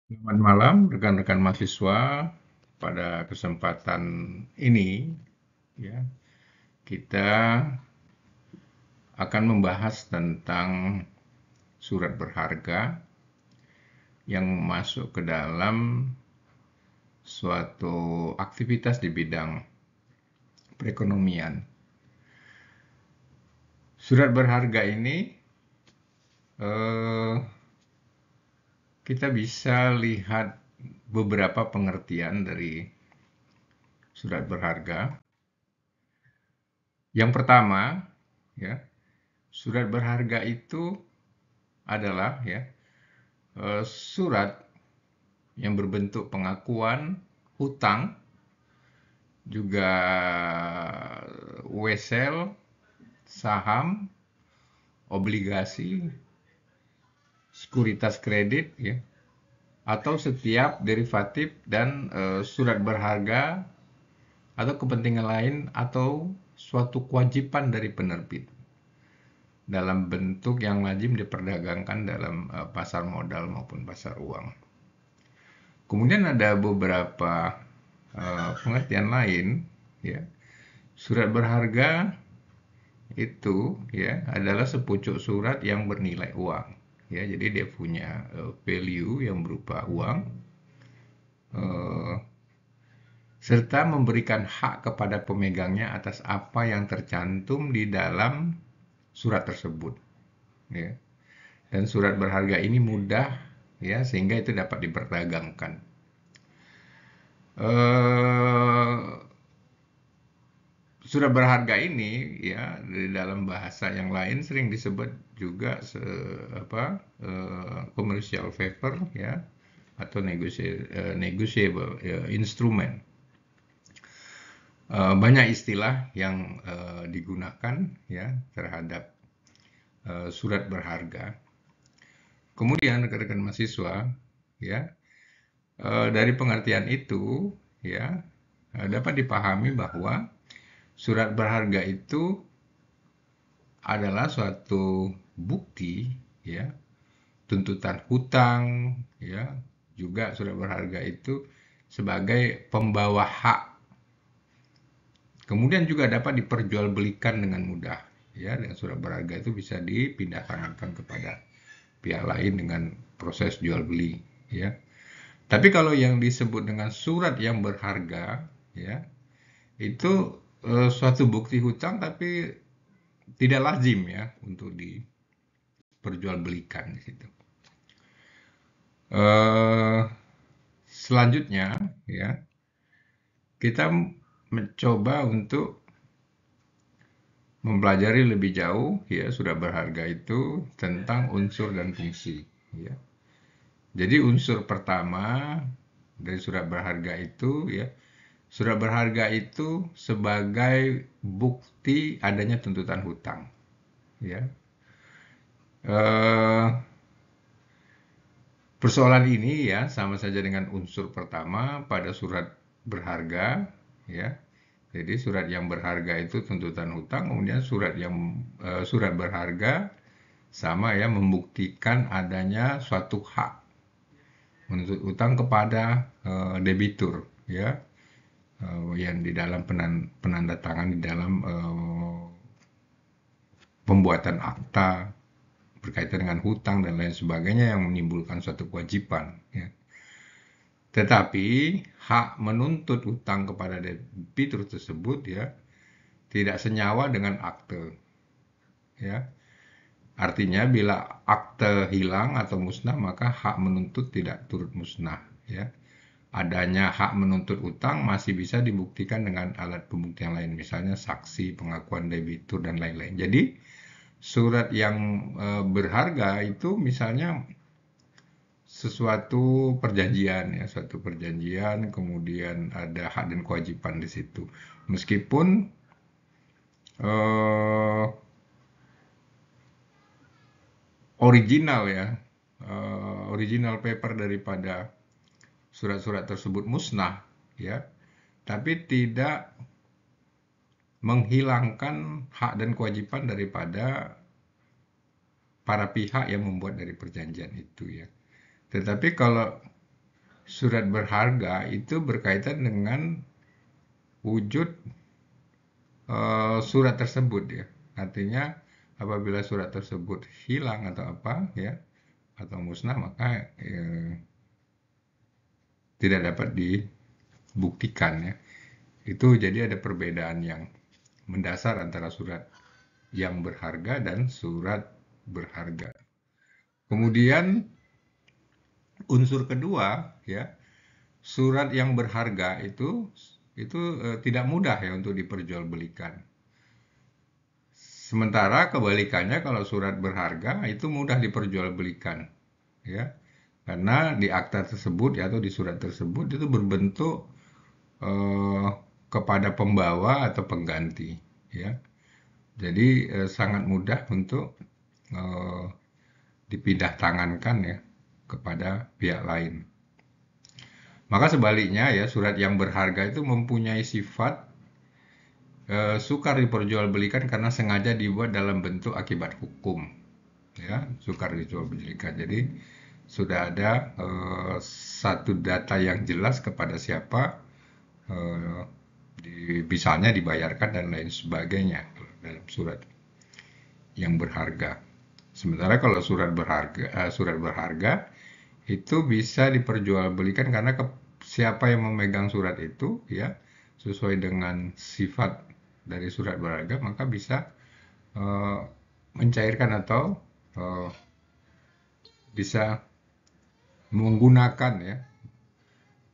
Selamat malam rekan-rekan mahasiswa. Pada kesempatan ini ya, kita akan membahas tentang surat berharga yang masuk ke dalam suatu aktivitas di bidang perekonomian. Surat berharga ini eh, kita bisa lihat beberapa pengertian dari surat berharga. Yang pertama, ya, surat berharga itu adalah surat yang berbentuk pengakuan hutang, juga wesel, saham, obligasi, sekuritas kredit, ya, atau setiap derivatif dan surat berharga atau kepentingan lain atau suatu kewajiban dari penerbit dalam bentuk yang lazim diperdagangkan dalam pasar modal maupun pasar uang. Kemudian ada beberapa pengertian lain, ya. Surat berharga itu ya adalah sepucuk surat yang bernilai uang. Ya, jadi dia punya value yang berupa uang, eh, serta memberikan hak kepada pemegangnya atas apa yang tercantum di dalam surat tersebut. Ya. Dan surat berharga ini mudah ya sehingga itu dapat diperdagangkan. Eh, Surat berharga ini ya di dalam bahasa yang lain sering disebut juga commercial paper ya atau negotiable ya, instrument. Banyak istilah yang digunakan ya terhadap surat berharga. Kemudian rekan-rekan mahasiswa ya dari pengertian itu ya dapat dipahami bahwa surat berharga itu adalah suatu bukti ya, tuntutan hutang ya, juga surat berharga itu sebagai pembawa hak. Kemudian juga dapat diperjualbelikan dengan mudah ya, dan surat berharga itu bisa dipindah tangankan kepada pihak lain dengan proses jual beli ya. Tapi kalau yang disebut dengan surat yang berharga ya, itu suatu bukti hutang tapi tidak lazim ya untuk diperjualbelikan di situ. Eh, Selanjutnya ya kita mencoba untuk mempelajari lebih jauh ya surat berharga itu tentang unsur dan fungsi ya. Jadi unsur pertama dari surat berharga itu ya, surat berharga itu sebagai bukti adanya tuntutan hutang ya. Eh, Persoalan ini ya sama saja dengan unsur pertama pada surat berharga ya. Jadi surat yang berharga itu tuntutan hutang, kemudian surat berharga sama ya membuktikan adanya suatu hak menuntut hutang kepada debitur ya yang di dalam penandatangan di dalam pembuatan akta berkaitan dengan hutang dan lain sebagainya yang menimbulkan suatu kewajiban ya. Tetapi hak menuntut hutang kepada debitur tersebut ya tidak senyawa dengan akte ya. Artinya bila akte hilang atau musnah maka hak menuntut tidak turut musnah ya. Adanya hak menuntut utang masih bisa dibuktikan dengan alat pembuktian lain, misalnya saksi, pengakuan debitur dan lain-lain. Jadi surat yang berharga itu misalnya sesuatu perjanjian ya, suatu perjanjian kemudian ada hak dan kewajiban di situ. Meskipun eh, original ya, original paper daripada surat-surat tersebut musnah ya, tapi tidak menghilangkan hak dan kewajiban daripada para pihak yang membuat dari perjanjian itu ya. Tetapi kalau surat berharga itu berkaitan dengan wujud surat tersebut ya. Artinya apabila surat tersebut hilang atau apa ya, atau musnah, maka tidak dapat dibuktikan ya. Itu jadi ada perbedaan yang mendasar antara surat yang berharga dan surat berharga. Kemudian unsur kedua ya, surat yang berharga itu tidak mudah ya untuk diperjualbelikan. Sementara kebalikannya kalau surat berharga itu mudah diperjualbelikan ya. Karena di akta tersebut ya, atau di surat tersebut itu berbentuk kepada pembawa atau pengganti ya. Jadi sangat mudah untuk dipindah tangankan ya kepada pihak lain. Maka sebaliknya ya, surat yang berharga itu mempunyai sifat sukar diperjualbelikan karena sengaja dibuat dalam bentuk akibat hukum. Ya, sukar diperjualbelikan. Jadi sudah ada satu data yang jelas kepada siapa misalnya dibayarkan dan lain sebagainya dalam surat yang berharga. Sementara kalau surat berharga itu bisa diperjualbelikan karena siapa yang memegang surat itu ya sesuai dengan sifat dari surat berharga, maka bisa mencairkan atau bisa menggunakan ya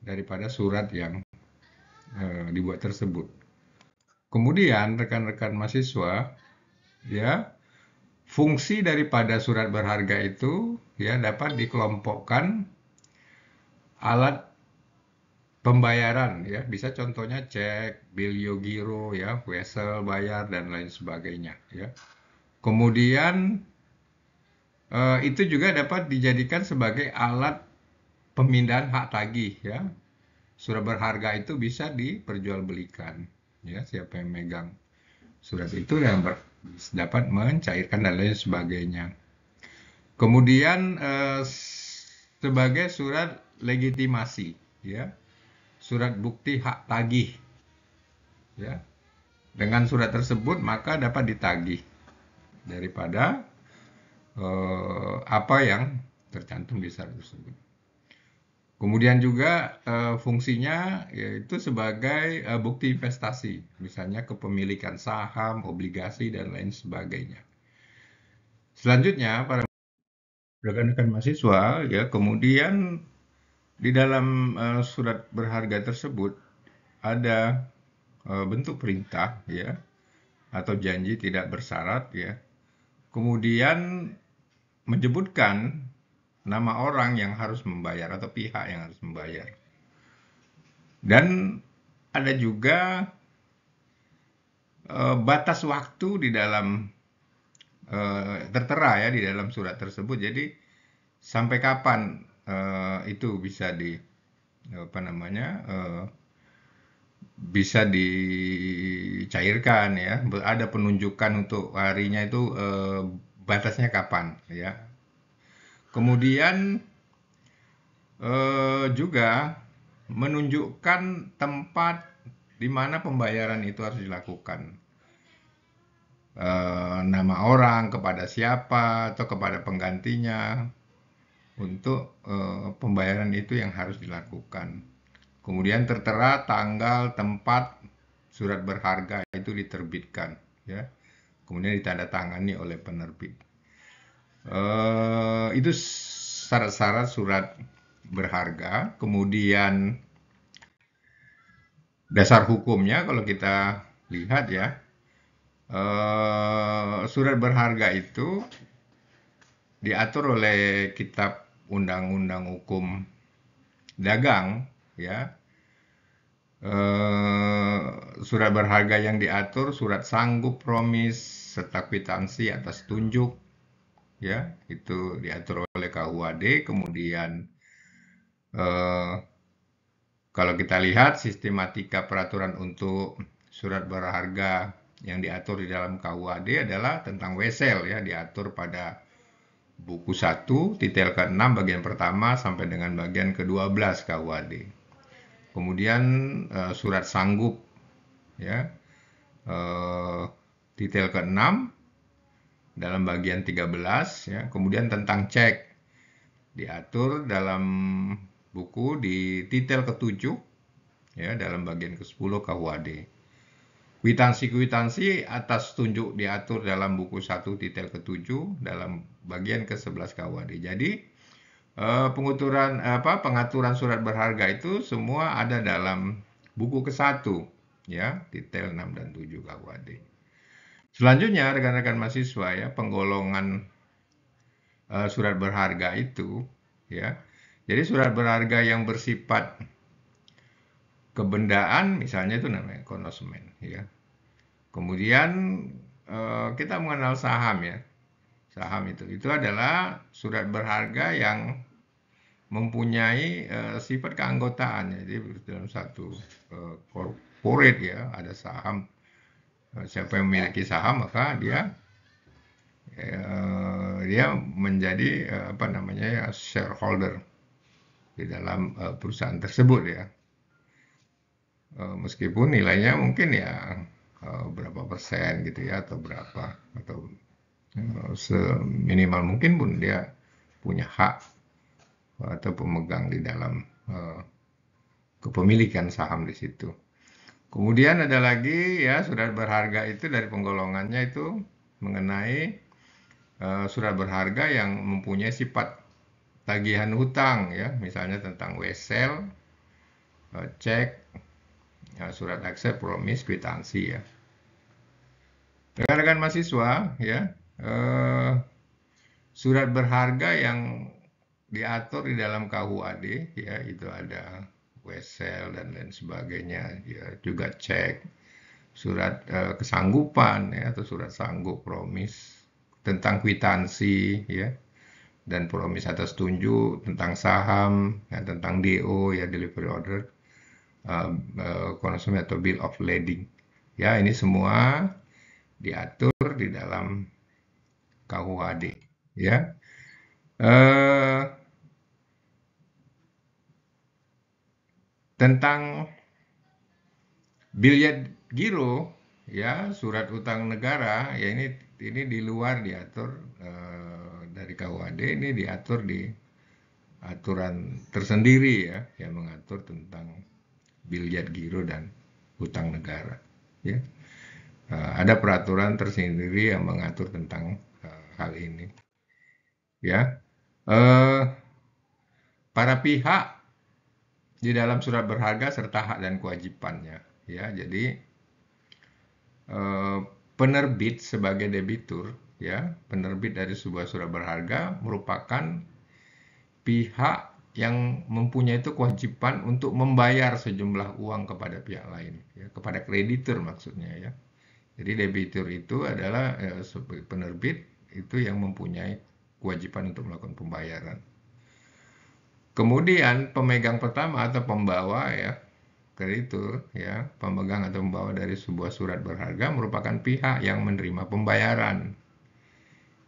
daripada surat yang dibuat tersebut. Kemudian rekan-rekan mahasiswa ya, fungsi daripada surat berharga itu ya dapat dikelompokkan alat pembayaran ya, bisa contohnya cek, bilio giro ya, wesel bayar dan lain sebagainya ya. Kemudian itu juga dapat dijadikan sebagai alat pemindahan hak tagih ya. Surat berharga itu bisa diperjualbelikan ya, siapa yang megang surat itu yang dapat mencairkan dan lain sebagainya. Kemudian sebagai surat legitimasi ya, surat bukti hak tagih ya. Dengan surat tersebut maka dapat ditagih daripada apa yang tercantum di surat tersebut. Kemudian juga fungsinya yaitu sebagai bukti investasi, misalnya kepemilikan saham, obligasi, dan lain sebagainya. Selanjutnya, para rekan-rekan mahasiswa, ya kemudian di dalam surat berharga tersebut ada bentuk perintah, ya, atau janji tidak bersyarat, ya. Kemudian menyebutkan nama orang yang harus membayar atau pihak yang harus membayar. Dan ada juga batas waktu di dalam tertera ya di dalam surat tersebut. Jadi sampai kapan itu bisa bisa dicairkan ya. Ada penunjukan untuk harinya itu batasnya kapan ya. Kemudian juga menunjukkan tempat di mana pembayaran itu harus dilakukan. Nama orang kepada siapa atau kepada penggantinya untuk pembayaran itu yang harus dilakukan. Kemudian tertera tanggal, tempat surat berharga itu diterbitkan, ya. Kemudian ditandatangani oleh penerbit. Itu syarat-syarat surat berharga. Kemudian dasar hukumnya kalau kita lihat ya, surat berharga itu diatur oleh Kitab Undang-Undang Hukum Dagang ya. Surat berharga yang diatur surat sanggup, promis, serta kwitansi atas tunjuk ya, itu diatur oleh KUHD. Kemudian kalau kita lihat sistematika peraturan untuk surat berharga yang diatur di dalam KUHD adalah tentang wesel ya, diatur pada buku 1 detail ke-6 bagian pertama sampai dengan bagian ke-12 KUHD. Kemudian surat sanggup ya, detail ke-6 dalam bagian 13 ya. Kemudian tentang cek diatur dalam buku di detail ke-7 ya, dalam bagian ke-10 KUHD. Kwitansi-kwitansi atas tunjuk diatur dalam buku 1 detail ke-7 dalam bagian ke-11 KUHD. Jadi pengaturan surat berharga itu semua ada dalam buku ke-1 ya, detail 6 dan 7 KUHD. Selanjutnya rekan-rekan mahasiswa ya, penggolongan surat berharga itu ya. Jadi surat berharga yang bersifat kebendaan misalnya itu namanya konsumen ya. Kemudian kita mengenal saham ya. Saham itu adalah surat berharga yang mempunyai sifat keanggotaan. Jadi dalam satu corporate ya ada saham. Siapa yang memiliki saham maka dia menjadi shareholder di dalam perusahaan tersebut ya. Meskipun nilainya mungkin ya berapa persen gitu ya, atau berapa, atau seminimal mungkin pun dia punya hak atau pemegang di dalam kepemilikan saham di situ. Kemudian ada lagi ya, surat berharga itu dari penggolongannya itu mengenai surat berharga yang mempunyai sifat tagihan hutang ya, misalnya tentang wesel, cek, surat akse, promis, kwitansi ya. Rekan-rekan mahasiswa ya, surat berharga yang diatur di dalam KUHD ya, itu ada wesel dan lain sebagainya ya, juga cek, surat kesanggupan ya, atau surat sanggup, promis, tentang kwitansi ya, dan promis atas tunjuk, tentang saham ya, tentang DO ya, delivery order, konsumen atau bill of lading ya, ini semua diatur di dalam KUHD ya. Tentang bilyet giro ya, surat utang negara ya, ini di luar diatur dari KUHD, ini diatur di aturan tersendiri ya, yang mengatur tentang bilyet giro dan utang negara ya. Ada peraturan tersendiri yang mengatur tentang hal ini ya. Para pihak di dalam surat berharga serta hak dan kewajibannya ya. Jadi penerbit sebagai debitur ya, penerbit dari sebuah surat berharga merupakan pihak yang mempunyai itu kewajiban untuk membayar sejumlah uang kepada pihak lain ya, kepada kreditur maksudnya ya. Jadi debitur itu adalah sebagai penerbit itu yang mempunyai kewajiban untuk melakukan pembayaran. Kemudian pemegang pertama atau pembawa ya, kreditur ya, pemegang atau pembawa dari sebuah surat berharga merupakan pihak yang menerima pembayaran.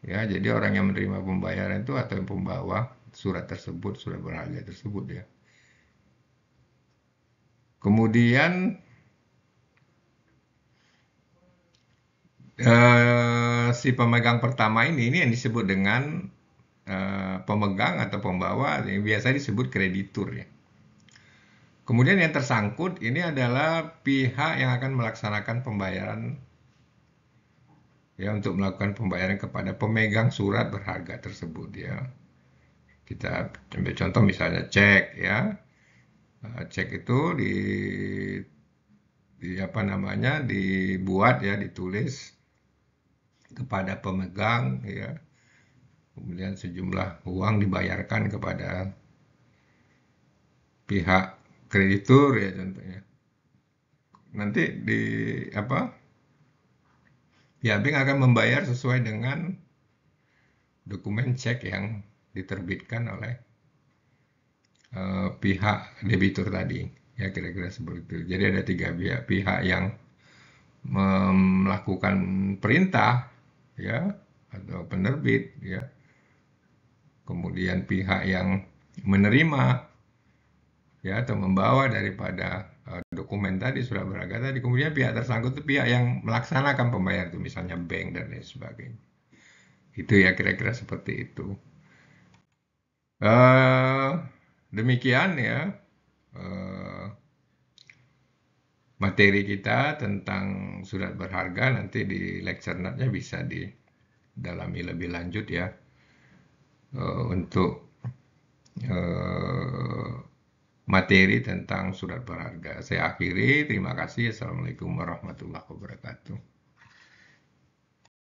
Ya, jadi orang yang menerima pembayaran itu atau yang pembawa surat tersebut, surat berharga tersebut ya. Kemudian si pemegang pertama ini yang disebut dengan pemegang atau pembawa, yang biasa disebut kreditur ya. Kemudian yang tersangkut ini adalah pihak yang akan melaksanakan pembayaran ya, untuk melakukan pembayaran kepada pemegang surat berharga tersebut ya. Kita ambil contoh misalnya cek ya. Cek itu dibuat ya, ditulis kepada pemegang ya. Kemudian sejumlah uang dibayarkan kepada pihak kreditur ya contohnya. Nanti pihak bank akan membayar sesuai dengan dokumen cek yang diterbitkan oleh pihak debitur tadi ya, kira-kira seperti itu. Jadi ada 3 pihak yang melakukan perintah ya, atau penerbit ya, kemudian pihak yang menerima ya atau membawa daripada dokumen tadi, surat berharga tadi, kemudian pihak tersangkut itu pihak yang melaksanakan pembayaran itu, misalnya bank dan lain sebagainya. Itu ya kira-kira seperti itu. Eh, Demikian ya eh, materi kita tentang surat berharga. Nanti di lecture note-nya bisa didalami lebih lanjut ya untuk eh, materi tentang surat berharga. Saya akhiri, terima kasih. Assalamualaikum warahmatullahi wabarakatuh.